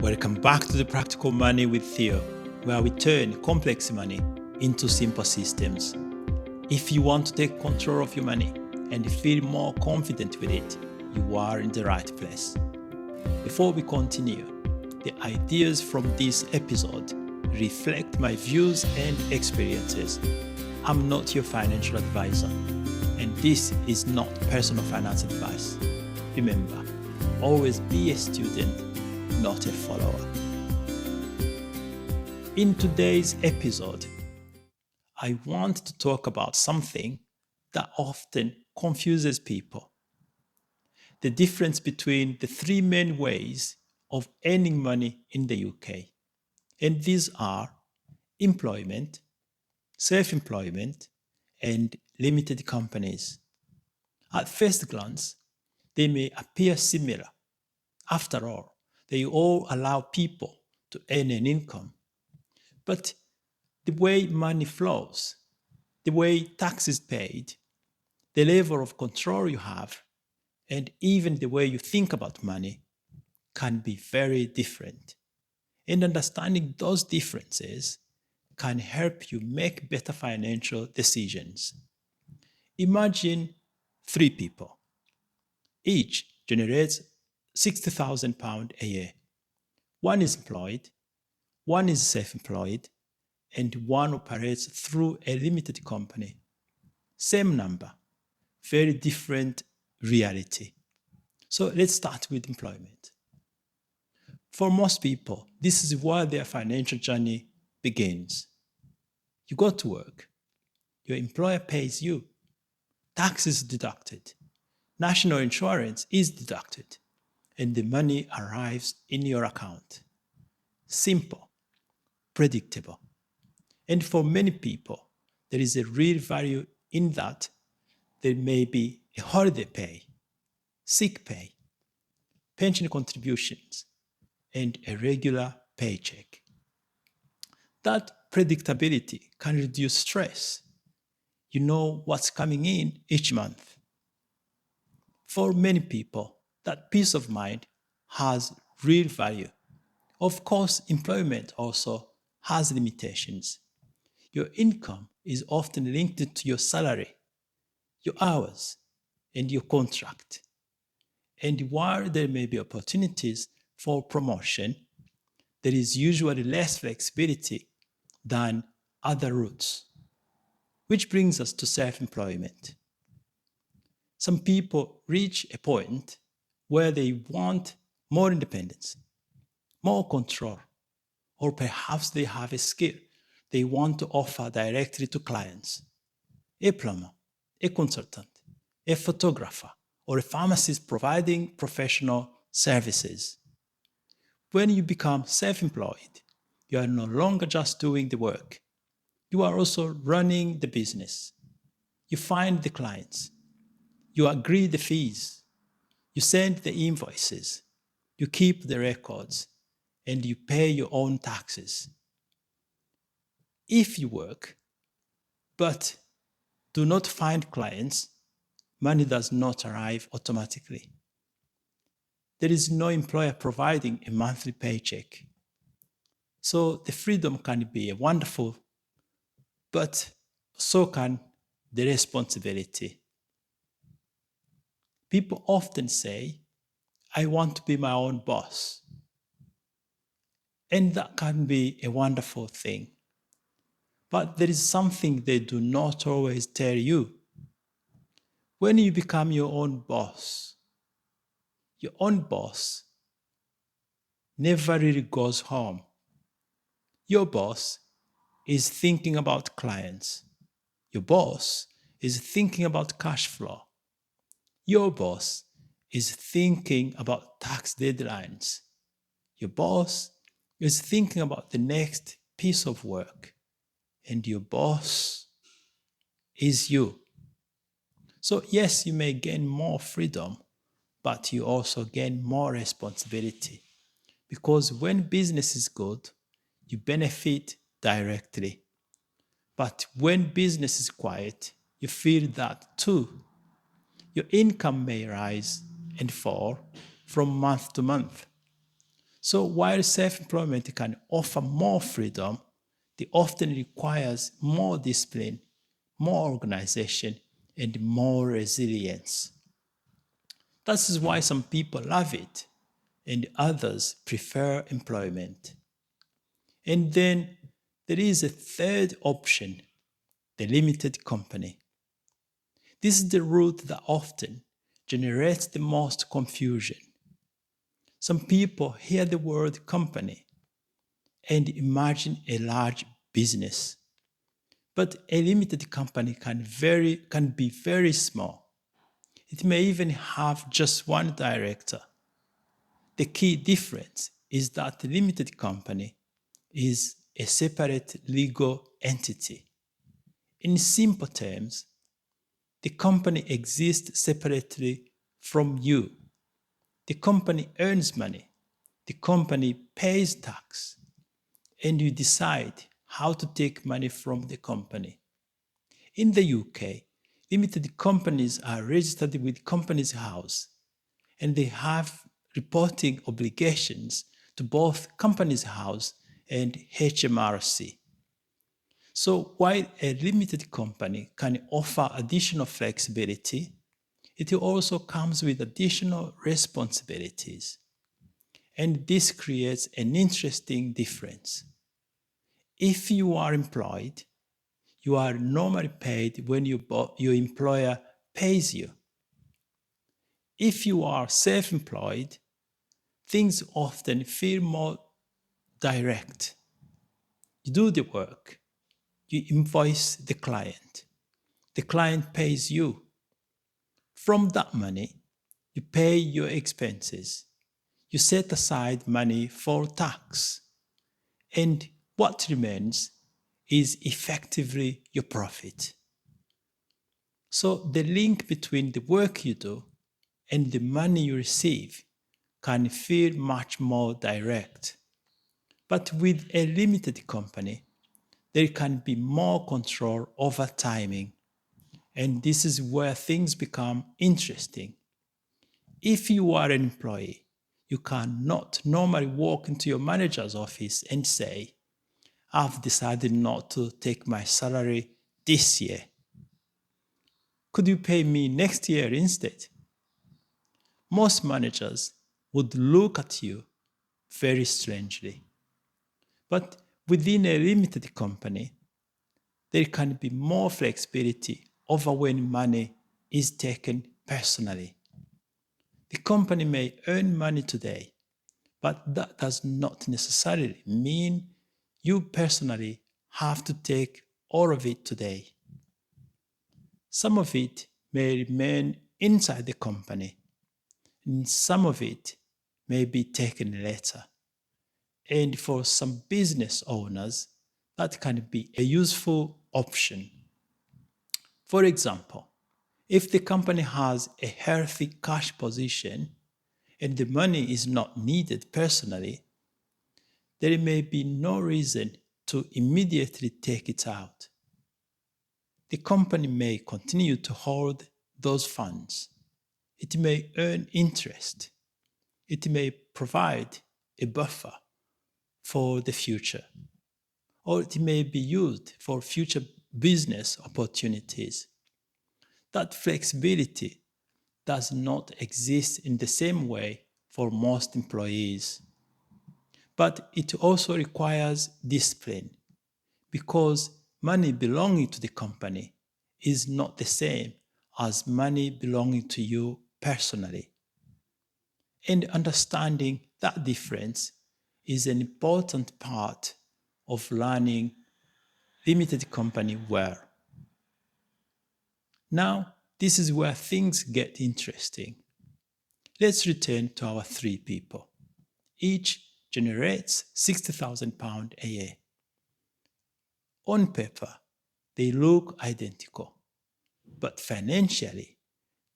Welcome back to the Practical Money with Theo, where we turn complex money into simple systems. If you want to take control of your money and feel more confident with it, you are in the right place. Before we continue, the ideas from this episode reflect my views and experiences. I'm not your financial advisor, and this is not personal finance advice. Remember, always be a student, not a follower. In today's episode, I want to talk about something that often confuses people. The difference between the three main ways of earning money in the UK. And these are employment, self-employment, and limited companies. At first glance, they may appear similar. After all, they all allow people to earn an income. But the way money flows, the way taxes paid, the level of control you have, and even the way you think about money can be very different. And understanding those differences can help you make better financial decisions. Imagine three people. Each generates £60,000 a year. One is employed, one is self-employed, and one operates through a limited company. Same number, very different reality. So let's start with employment. For most people, this is where their financial journey begins. You go to work, your employer pays you, taxes deducted, national insurance is deducted, and the money arrives in your account. Simple, predictable. And for many people, there is a real value in that. There may be a holiday pay, sick pay, pension contributions, and a regular paycheck. That predictability can reduce stress. You know what's coming in each month. For many people, that peace of mind has real value. Of course, employment also has limitations. Your income is often linked to your salary, your hours, and your contract. And while there may be opportunities for promotion, there is usually less flexibility than other routes. Which brings us to self-employment. Some people reach a point where they want more independence, more control, or perhaps they have a skill they want to offer directly to clients. A plumber, a consultant, a photographer, or a pharmacist providing professional services. When you become self-employed, you are no longer just doing the work. You are also running the business. You find the clients. You agree the fees. You send the invoices. You keep the records. And you pay your own taxes. If you work, but do not find clients, money does not arrive automatically. There is no employer providing a monthly paycheck. So the freedom can be wonderful, but so can the responsibility. People often say, I want to be my own boss. And that can be a wonderful thing. But there is something they do not always tell you. When you become your own boss never really goes home. Your boss is thinking about clients. Your boss is thinking about cash flow. Your boss is thinking about tax deadlines. Your boss is thinking about the next piece of work. And your boss is you. So yes, you may gain more freedom, but you also gain more responsibility. Because when business is good, you benefit directly. But when business is quiet, you feel that too. Your income may rise and fall from month to month. So while self-employment can offer more freedom, it often requires more discipline, more organization, and more resilience. That is why some people love it and others prefer employment. And then there is a third option, the limited company. This is the route that often generates the most confusion. Some people hear the word company and imagine a large business. But a limited company can be very small. It may even have just one director. The key difference is that the limited company is a separate legal entity. In simple terms, the company exists separately from you. The company earns money. The company pays tax. And you decide how to take money from the company. In the UK, limited companies are registered with Companies House and they have reporting obligations to both Companies House and HMRC. So while a limited company can offer additional flexibility, it also comes with additional responsibilities. And this creates an interesting difference. If you are employed, you are normally paid when your employer pays you. If you are self-employed, things often feel more direct. You do the work, you invoice the client pays you. From that money, you pay your expenses. You set aside money for tax. And what remains is effectively your profit. So the link between the work you do and the money you receive can feel much more direct. But with a limited company, there can be more control over timing. And this is where things become interesting. If you are an employee, you cannot normally walk into your manager's office and say, I've decided not to take my salary this year. Could you pay me next year instead? Most managers would look at you very strangely. But within a limited company, there can be more flexibility over when money is taken personally. The company may earn money today, but that does not necessarily mean you personally have to take all of it today. Some of it may remain inside the company, and some of it may be taken later. And for some business owners, that can be a useful option. For example, if the company has a healthy cash position and the money is not needed personally, there may be no reason to immediately take it out. The company may continue to hold those funds. It may earn interest. It may provide a buffer for the future, or it may be used for future business opportunities. That flexibility does not exist in the same way for most employees. But it also requires discipline because money belonging to the company is not the same as money belonging to you personally. And understanding that difference is an important part of learning limited company well. Now, this is where things get interesting. Let's return to our three people. Each generates £60,000 a year. On paper, they look identical, but financially,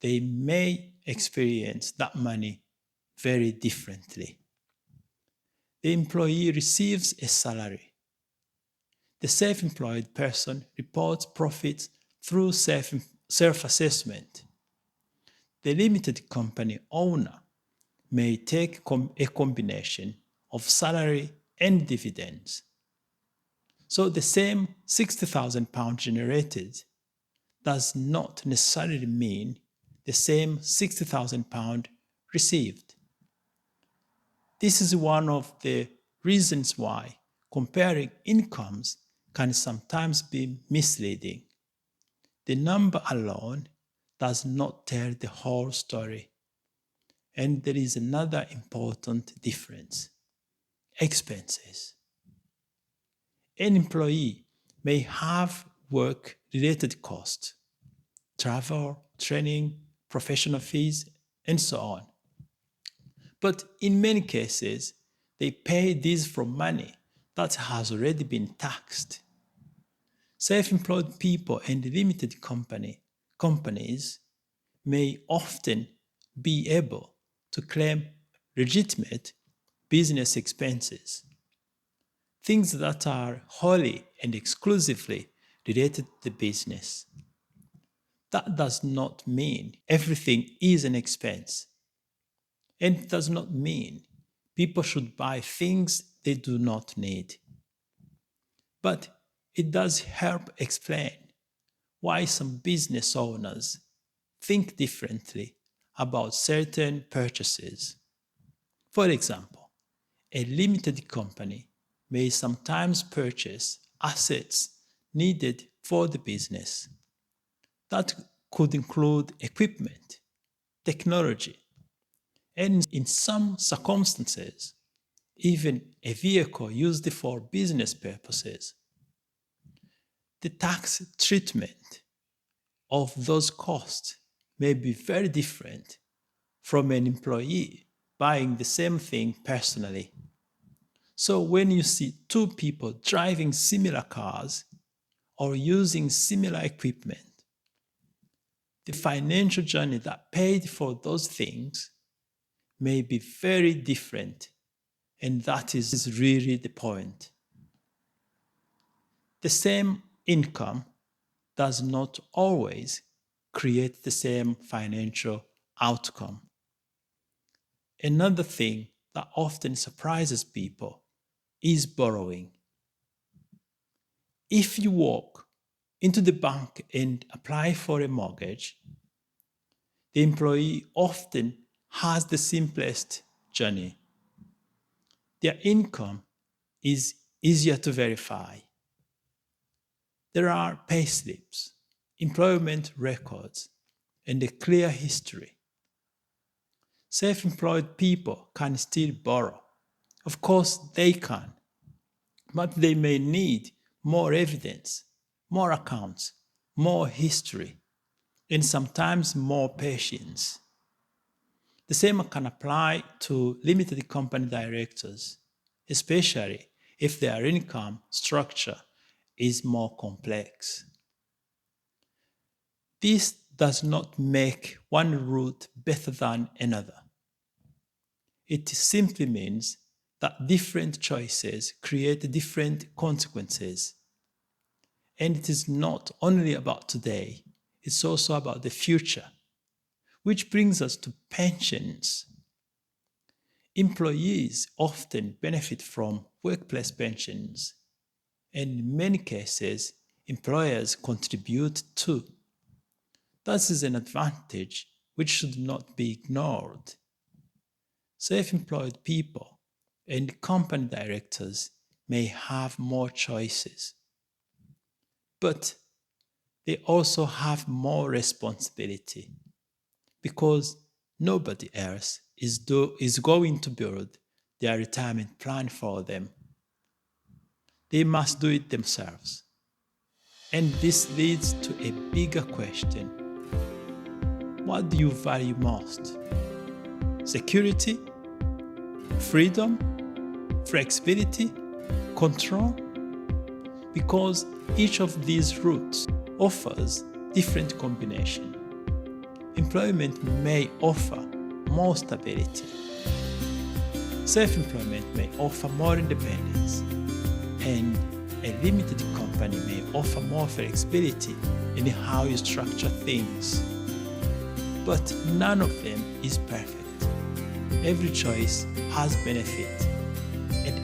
they may experience that money very differently. The employee receives a salary. The self-employed person reports profits through self-assessment. The limited company owner may take a combination of salary and dividends. So the same £60,000 generated does not necessarily mean the same £60,000 received. This is one of the reasons why comparing incomes can sometimes be misleading. The number alone does not tell the whole story. And there is another important difference: expenses. An employee may have work-related costs, travel, training, professional fees, and so on. But in many cases, they pay these from money that has already been taxed. Self-employed people and limited companies may often be able to claim legitimate business expenses, things that are wholly and exclusively related to the business. That does not mean everything is an expense, and it does not mean people should buy things they do not need. But it does help explain why some business owners think differently about certain purchases. For example, a limited company may sometimes purchase assets needed for the business. That could include equipment, technology, and in some circumstances, even a vehicle used for business purposes. The tax treatment of those costs may be very different from an employee buying the same thing personally. So when you see two people driving similar cars or using similar equipment, the financial journey that paid for those things may be very different, and that is really the point. The same income does not always create the same financial outcome. Another thing that often surprises people is borrowing. If you walk into the bank and apply for a mortgage, the employee often has the simplest journey. Their income is easier to verify. There are payslips, employment records, and a clear history. Self-employed people can still borrow. Of course, they can, but they may need more evidence, more accounts, more history, and sometimes more patience. The same can apply to limited company directors, especially if their income structure is more complex. This does not make one route better than another. It simply means that different choices create different consequences. And it is not only about today, it's also about the future. Which brings us to pensions. Employees often benefit from workplace pensions, and in many cases, employers contribute too. That is an advantage which should not be ignored. Self-employed people and company directors may have more choices, but they also have more responsibility because nobody else is going to build their retirement plan for them. They must do it themselves. And this leads to a bigger question. What do you value most? Security? Freedom? Flexibility? Control? Because each of these routes offers different combinations. Employment may offer more stability. Self-employment may offer more independence, and a limited company may offer more flexibility in how you structure things. But none of them is perfect. Every choice has benefit,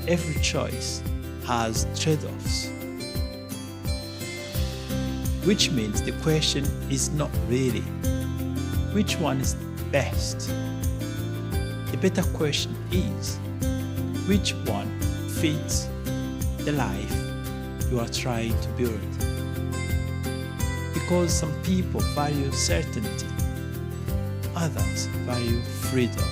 every choice has trade-offs. Which means the question is not really which one is best. The better question is which one fits the life you are trying to build. Because some people value certainty, others value freedom,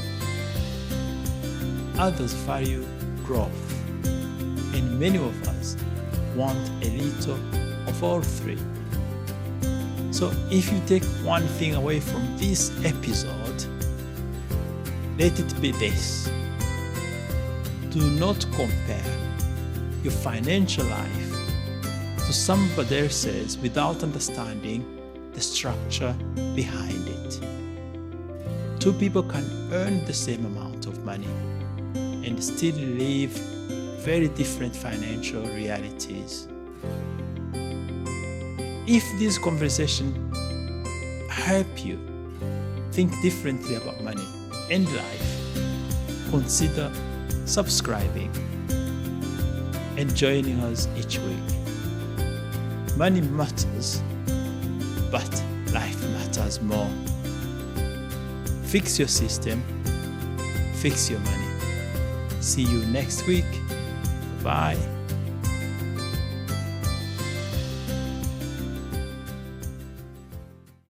others value growth, and many of us want a little of all three. So if you take one thing away from this episode, let it be this: do not compare your financial life to somebody else's without understanding the structure behind it. Two people can earn the same amount of money and still live very different financial realities. If this conversation help you think differently about money and life, consider subscribing and joining us each week. Money matters, but life matters more. Fix your system, fix your money. See you next week. Bye.